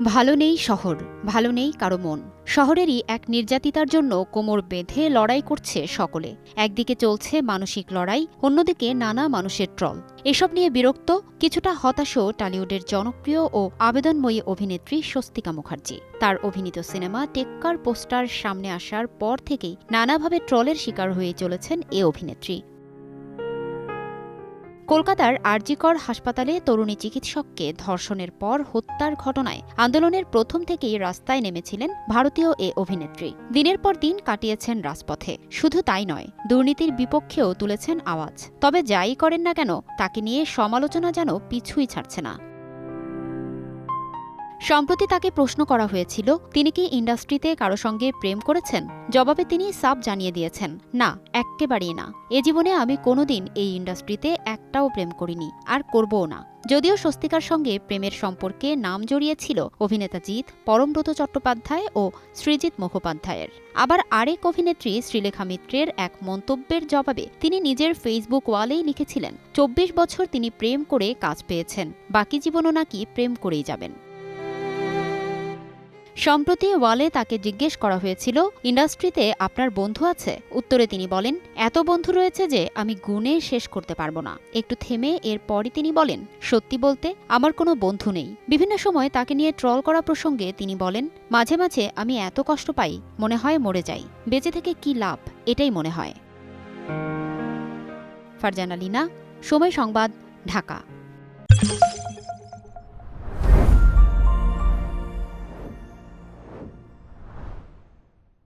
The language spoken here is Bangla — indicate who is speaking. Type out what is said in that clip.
Speaker 1: ভালো নেই শহর, ভালো নেই কারো মন। শহরেরই এক নির্যাতিতার জন্য কোমর বেঁধে লড়াই করছে সকলে। একদিকে চলছে মানসিক লড়াই, অন্যদিকে নানা মানুষের ট্রল। এসব নিয়ে বিরক্ত, কিছুটা হতাশও টলিউডের জনপ্রিয় ও আবেদনময়ী অভিনেত্রী স্বস্তিকা মুখার্জি। তার অভিনীত সিনেমা টেক্কার পোস্টার সামনে আসার পর থেকেই নানাভাবে ট্রলের শিকার হয়ে চলেছেন এ অভিনেত্রী। কলকাতার আরজিকর হাসপাতালে তরুণী চিকিৎসককে ধর্ষণের পর হত্যার ঘটনায় আন্দোলনের প্রথম থেকেই রাস্তায় নেমেছিলেন ভারতীয় এ অভিনেত্রী। দিনের পর দিন কাটিয়েছেন রাজপথে। শুধু তাই নয়, দুর্নীতির বিপক্ষেও তুলেছেন আওয়াজ। তবে যাই করেন না কেন, তাকে নিয়ে সমালোচনা যেন পিছুই ছাড়ছে না। সম্প্রতি তাকে প্রশ্ন করা হয়েছিল, তিনি কি ইন্ডাস্ট্রিতে কারো সঙ্গে প্রেম করেছেন? জবাবে তিনি সাফ জানিয়ে দিয়েছেন, না, এক্কেবারেই না। এ জীবনে আমি কোনোদিন এই ইন্ডাস্ট্রিতে একটাও প্রেম করিনি, আর করবও না। যদিও স্বস্তিকার সঙ্গে প্রেমের সম্পর্কে নাম জড়িয়েছিল অভিনেতা জিৎ, পরমব্রত চট্টোপাধ্যায় ও সৃজিত মুখোপাধ্যায়ের। আবার আরেক অভিনেত্রী শ্রীলেখা মিত্রের এক মন্তব্যের জবাবে তিনি নিজের ফেসবুক ওয়ালেই লিখেছিলেন, ২৪ বছর তিনি প্রেম করে কাজ পেয়েছেন, বাকি জীবনও নাকি প্রেম করেই যাবেন। সম্প্রতি ওয়ালে তাকে জিজ্ঞেস করা হয়েছিল, ইন্ডাস্ট্রিতে আপনার বন্ধু আছে? উত্তরে তিনি বলেন, এত বন্ধু রয়েছে যে আমি গুণে শেষ করতে পারবো না। একটু থেমে এরপরই তিনি বলেন, সত্যি বলতে আমার কোনো বন্ধু নেই। বিভিন্ন সময় তাকে নিয়ে ট্রল করা প্রসঙ্গে তিনি বলেন, মাঝে মাঝে আমি এত কষ্ট পাই, মনে হয় মরে যাই। বেঁচে থেকে কি লাভ, এটাই মনে হয়। ফারজানা লিনা, সময় সংবাদ, ঢাকা।